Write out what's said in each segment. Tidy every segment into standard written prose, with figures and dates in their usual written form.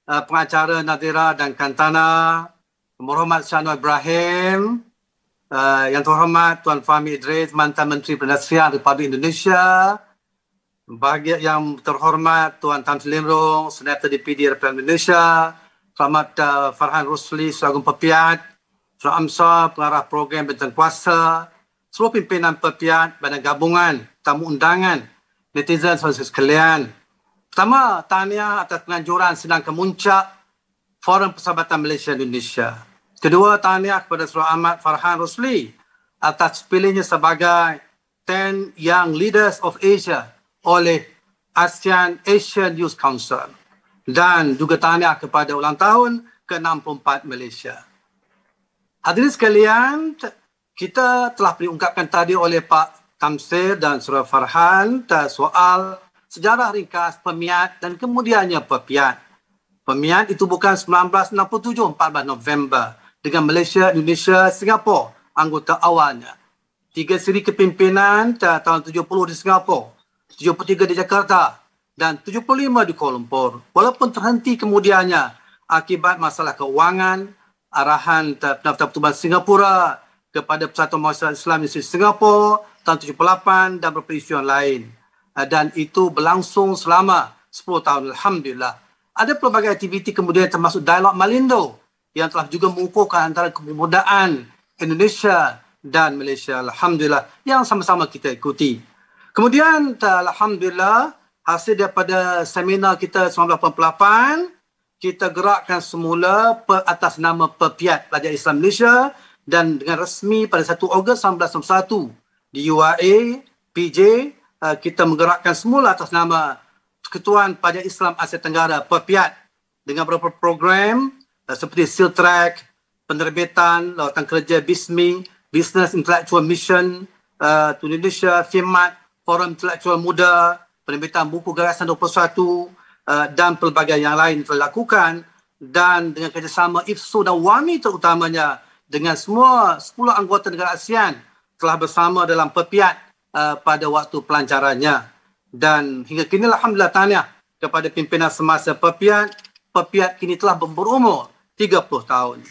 pengacara Nadira dan Kantana, Berhormat Syahno Ibrahim, Yang Terhormat Tuan Fahmi Idris, Mantan Menteri Perindustrian Republik Indonesia, yang terhormat Tuan Tan Sri Lindrung, Senator DPD Republik Indonesia, Selamat Farhan Rusli, Selagung Pepiat, Tuan Amsar, Pengarah Program Bentang Kuasa, seluruh pimpinan Pepiat, Badan Gabungan, tamu undangan, netizen saudara sekalian. Pertama, tahniah atas penganjuran sedang kemuncak Forum Persahabatan Malaysia-Indonesia. Kedua, tahniah kepada Saudara Ahmad Farhan Rusli atas pilihnya sebagai 10 Young Leaders of Asia oleh ASEAN Asian Youth Council. Dan juga tahniah kepada ulang tahun ke-64 Malaysia. Hadirin sekalian, kita telah diungkapkan tadi oleh Pak Tamsir dan Saudara Farhan soal sejarah ringkas PEMIAT dan kemudiannya PEPIAT. PEMIAT itu bukan 1967, 14 November dengan Malaysia, Indonesia, Singapura anggota awalnya. 3 siri kepimpinan tahun 70 di Singapura, 73 di Jakarta dan 75 di Kuala Lumpur. Walaupun terhenti kemudiannya akibat masalah keuangan, arahan Pendaftar Pertubuhan Singapura kepada Persatuan Mahasiswa Islam di Singapura tahun 78 dan beberapa isu yang lain. Dan itu berlangsung selama 10 tahun. Alhamdulillah. Ada pelbagai aktiviti kemudian termasuk Dialog Malindo yang telah juga mengukuhkan antara kepemudaan Indonesia dan Malaysia. Alhamdulillah. Yang sama-sama kita ikuti. Kemudian, Alhamdulillah, hasil daripada seminar kita 1988, kita gerakkan semula atas nama PEPIAT, Pelajar Islam Malaysia, dan dengan resmi pada 1 Ogos 1991 di UAE, PJ, kita menggerakkan semula atas nama Persekutuan Pelajar Islam Asia Tenggara, PEPIAT, dengan beberapa program seperti SEALTRACK, penerbitan Lawatan Kerja BISMI, Business Intellectual Mission to Indonesia, FIMAT, Forum Intelektual Muda, penerbitan buku Gagasan 21 dan pelbagai yang lain telah dilakukan, dan dengan kerjasama IFSU dan WAMI terutamanya dengan semua 10 anggota negara ASEAN telah bersama dalam PEPIAT pada waktu pelancarannya. Dan hingga kini alhamdulillah tahniah kepada pimpinan semasa PEPIAT. PEPIAT kini telah berumur 30 tahun.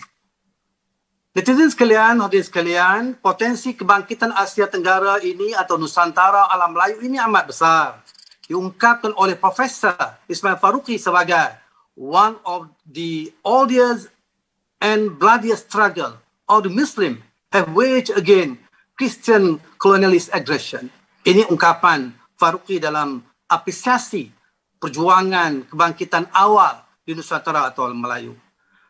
Netizen sekalian, hadirin sekalian, potensi kebangkitan Asia Tenggara ini atau Nusantara alam Melayu ini amat besar. Diungkapkan oleh Profesor Ismail Faruqi sebagai one of the oldest and bloodiest struggle of the Muslim have waged against Christian colonialist aggression. Ini ungkapan Faruqi dalam apresiasi perjuangan kebangkitan awal di Nusantara atau alam Melayu.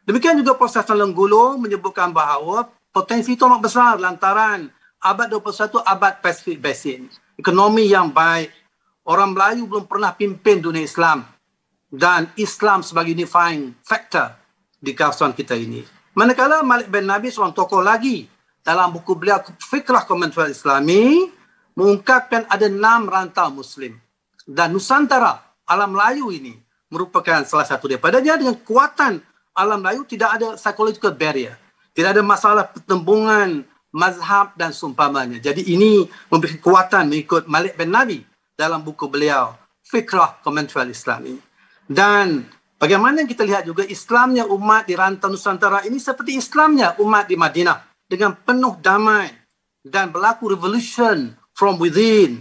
Demikian juga Profesor Lenggulu menyebutkan bahawa potensi itu amat besar lantaran abad 21 abad Pacific Basin. Ekonomi yang baik. Orang Melayu belum pernah pimpin dunia Islam. Dan Islam sebagai unifying factor di kawasan kita ini. Manakala Malik bin Nabi seorang tokoh lagi dalam buku beliau Fikrah Komentar Islami mengungkapkan ada 6 rantau Muslim. Dan Nusantara, alam Melayu ini merupakan salah satu daripadanya. Dengan kuatan alam Melayu tidak ada psychological barrier. Tidak ada masalah pertembungan mazhab dan seumpamanya. Jadi ini memberi kekuatan mengikut Malik bin Nabi dalam buku beliau Fikrah Komentar Islami. Dan bagaimana kita lihat juga Islamnya umat di rantau Nusantara ini seperti Islamnya umat di Madinah dengan penuh damai dan berlaku revolution from within.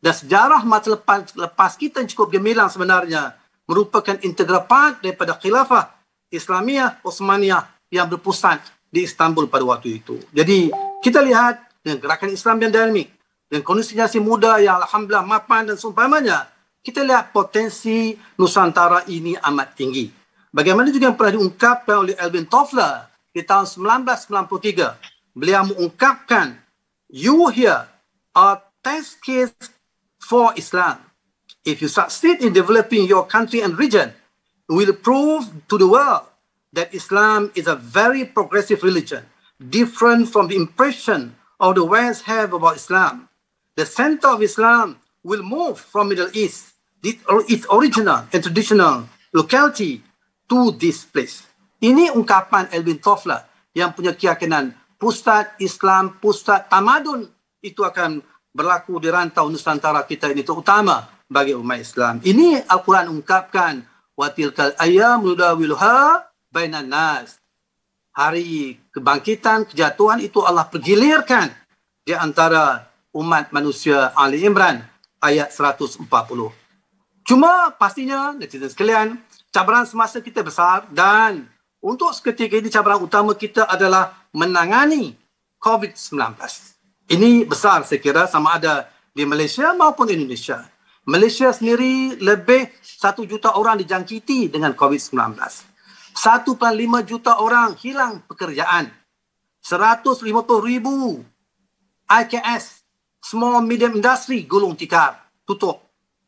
Dan sejarah masa lepas kita yang cukup gemilang sebenarnya merupakan integral part daripada khilafah Islamiyah Osmaniyah yang berpusat di Istanbul pada waktu itu. Jadi kita lihat dengan gerakan Islam yang dinamik, dengan kondisi muda yang alhamdulillah mapan dan seumpamanya, kita lihat potensi Nusantara ini amat tinggi. Bagaimana juga yang pernah diungkapkan oleh Alvin Toffler di tahun 1993. Beliau mengungkapkan, you here are test case for Islam. If you succeed in developing your country and region, will prove to the world that Islam is a very progressive religion, different from the impression of the West have about Islam. The center of Islam will move from Middle East, its original and traditional locality, to this place. Ini ungkapan Alvin Toffler yang punya keyakinan pusat Islam, pusat tamadun itu akan berlaku di rantau Nusantara kita ini terutama bagi umat Islam. Ini Al-Quran ungkapkan wa tilkal ayyam nudawiluha bainan nas. Hari kebangkitan, kejatuhan itu Allah pergilirkan di antara umat manusia. Ali Imran ayat 140. Cuma pastinya netizen sekalian, cabaran semasa kita besar dan untuk seketika ini cabaran utama kita adalah menangani COVID-19. Ini besar saya kira sama ada di Malaysia maupun Indonesia. Malaysia sendiri lebih 1 juta orang dijangkiti dengan COVID-19. 1.5 juta orang hilang pekerjaan. 150,000 IKS, Small Medium Industry, gulung tikar, tutup.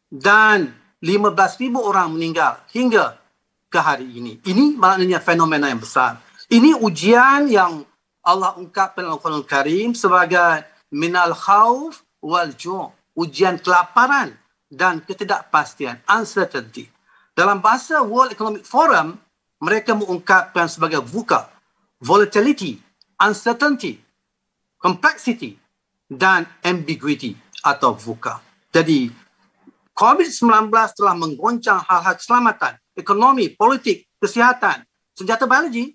Dan 15,000 orang meninggal hingga ke hari ini. Ini maknanya fenomena yang besar. Ini ujian yang Allah ungkapkan dalam Al-Quran Karim sebagai minal khawf wal ju', ujian kelaparan dan ketidakpastian, uncertainty. Dalam bahasa World Economic Forum, mereka mengungkapkan sebagai VUCA, volatility, uncertainty, complexity dan ambiguity atau VUCA. Jadi COVID-19 telah menggoncang hal-hal keselamatan, ekonomi, politik, kesihatan, senjata biologi,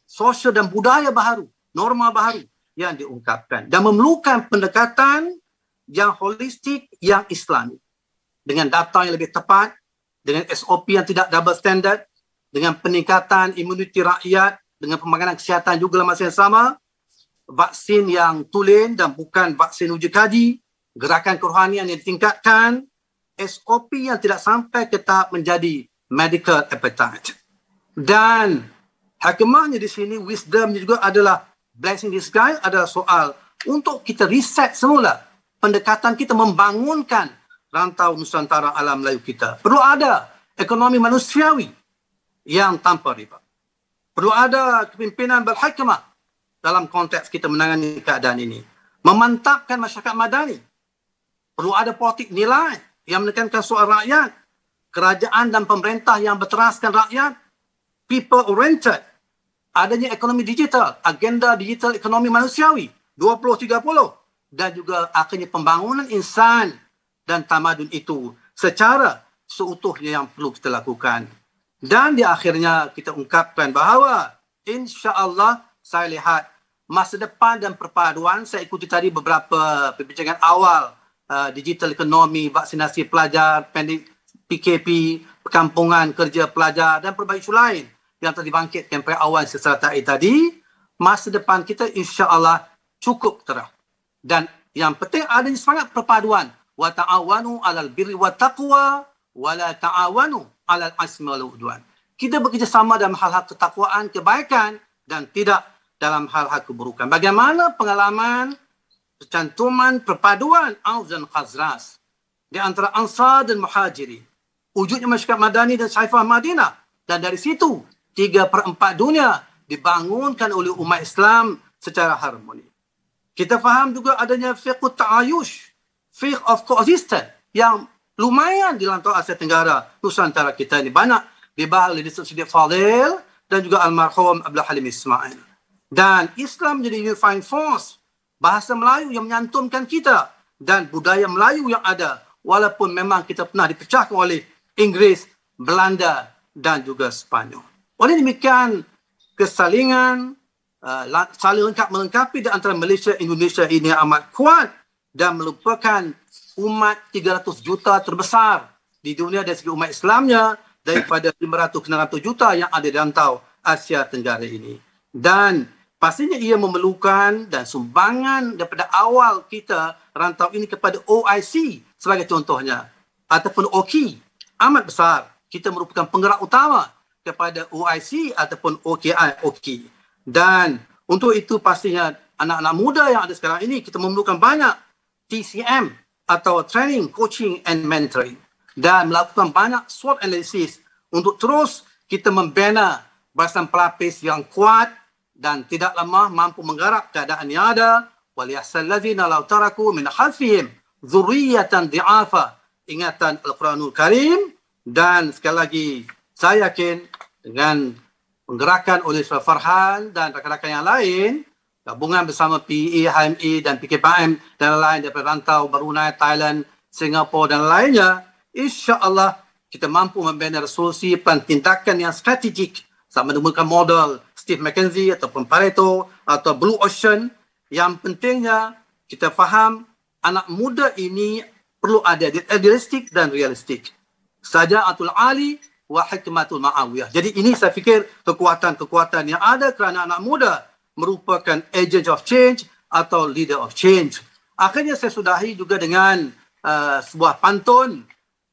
sosial dan budaya baharu, norma baharu yang diungkapkan dan memerlukan pendekatan yang holistik, yang Islami dengan data yang lebih tepat, dengan SOP yang tidak double standard, dengan peningkatan imuniti rakyat, dengan pemakanan kesihatan juga dalam masa yang sama, vaksin yang tulen dan bukan vaksin uji kaji, gerakan kerohanian yang ditingkatkan, SOP yang tidak sampai ke tahap menjadi medical appetite. Dan hikmahnya di sini, wisdomnya juga adalah blessing in disguise, adalah soal untuk kita reset semula pendekatan kita membangunkan rantau Nusantara alam Melayu kita. Perlu ada ekonomi manusiawi yang tanpa riba. Perlu ada kepimpinan berhikmah dalam konteks kita menangani keadaan ini. Memantapkan masyarakat madani. Perlu ada politik nilai yang menekankan soal rakyat, kerajaan dan pemerintah yang berteraskan rakyat, people oriented, adanya ekonomi digital, agenda digital ekonomi manusiawi 2030 dan juga akhirnya pembangunan insan dan tamadun itu secara seutuhnya yang perlu kita lakukan. Dan di akhirnya kita ungkapkan bahawa insya-Allah saya lihat masa depan dan perpaduan, saya ikuti tadi beberapa perbincangan awal digital ekonomi, vaksinasi pelajar, PKP, perkampungan kerja pelajar dan pelbagai isu lain yang telah dibangkitkan pada awal secara tadi, masa depan kita insya-Allah cukup terang. Dan yang penting adanya semangat perpaduan. Wa ta'awanu 'alal birri wat taqwa wa la ta'awanu 'alal ismi wal 'udwan. Kita bekerjasama dalam hal-hal ketakwaan, kebaikan dan tidak dalam hal-hal keburukan. Bagaimana pengalaman cantuman perpaduan Aus dan Khazraj di antara Ansar dan Muhajirin, wujudnya masyarakat Madani dan Saifah Madinah, dan dari situ 3/4 dunia dibangunkan oleh umat Islam secara harmoni. Kita faham juga adanya fiqh ta'ayush, fiqh of coexistence yang lumayan di lantau Asia Tenggara, Nusantara kita ini banyak dibahas oleh Datuk Siddiq Fadil dan juga almarhum Abdul Halim Ismail. Dan Islam menjadi unifying force, bahasa Melayu yang menyantumkan kita dan budaya Melayu yang ada, walaupun memang kita pernah dipecahkan oleh Inggeris, Belanda dan juga Sepanyol. Oleh demikian, kesalingan, saling melengkapi di antara Malaysia dan Indonesia ini amat kuat dan merupakan umat 300 juta terbesar di dunia dari segi umat Islamnya daripada 500 ke 600 juta yang ada di rantau Asia Tenggara ini. Dan pastinya ia memerlukan dan sumbangan daripada awal kita rantau ini kepada OIC sebagai contohnya ataupun OKI amat besar. Kita merupakan penggerak utama kepada OIC ataupun OKI. Dan untuk itu pastinya anak-anak muda yang ada sekarang ini kita memerlukan banyak TCM atau training, coaching and mentoring dan melakukan banyak SWOT analysis untuk terus kita membina barisan pelapis yang kuat dan tidak lemah mampu menggarap keadaan yang ada. Waliyahsal ladzina law taraku min khalfihim dzurriyyatan dhi'afa. Ingatan Al-Quranul Karim. Dan sekali lagi saya yakin dengan penggerakan oleh Saudara Farhan dan rakan-rakan yang lain, gabungan bersama PE, HME dan PKPM dan lain daripada rantau Brunei, Thailand, Singapura dan lainnya, insya-Allah kita mampu membina resolusi plan tindakan yang strategik sama menggunakan model Steve McKenzie ataupun Pareto atau Blue Ocean. Yang pentingnya kita faham anak muda ini perlu ada idealistik dan realistik. Saja'atul Ali wa hikmatul ma'awiyah. Jadi ini saya fikir kekuatan-kekuatan yang ada kerana anak muda merupakan agent of change atau leader of change. Akhirnya saya sudahi juga dengan sebuah pantun.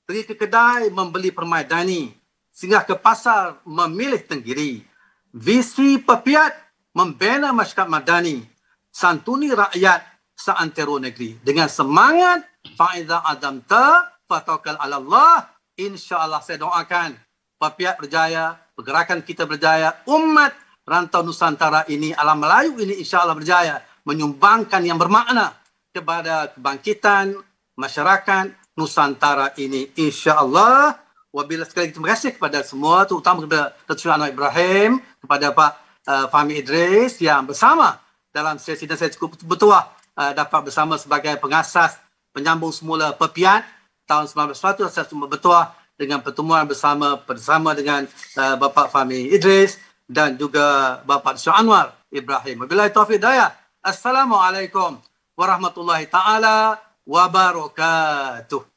Pergi ke kedai membeli permaidani, singgah ke pasar memilih tenggiri. Visi pepiat membina masyarakat madani, santuni rakyat seantero negeri. Dengan semangat, fa'iza adamta fatawakkal 'ala Allah. InsyaAllah saya doakan pepiat berjaya, pergerakan kita berjaya, umat rantau Nusantara ini, alam Melayu ini insyaAllah berjaya menyumbangkan yang bermakna kepada kebangkitan masyarakat Nusantara ini insya-Allah. Wabillahi sekali lagi terima kasih kepada semua, terutama kepada Datuk Anwar Ibrahim, kepada Pak Fahmi Idris yang bersama dalam sesi, dan saya cukup bertuah dapat bersama sebagai pengasas penyambung semula Pepiat tahun 1900. Saya cuma bertuah dengan pertemuan bersama dengan Bapak Fahmi Idris dan juga Bapak Datuk Anwar Ibrahim. Wabillahi taufiq hidayah. Assalamualaikum warahmatullahi taala wabarakatuh.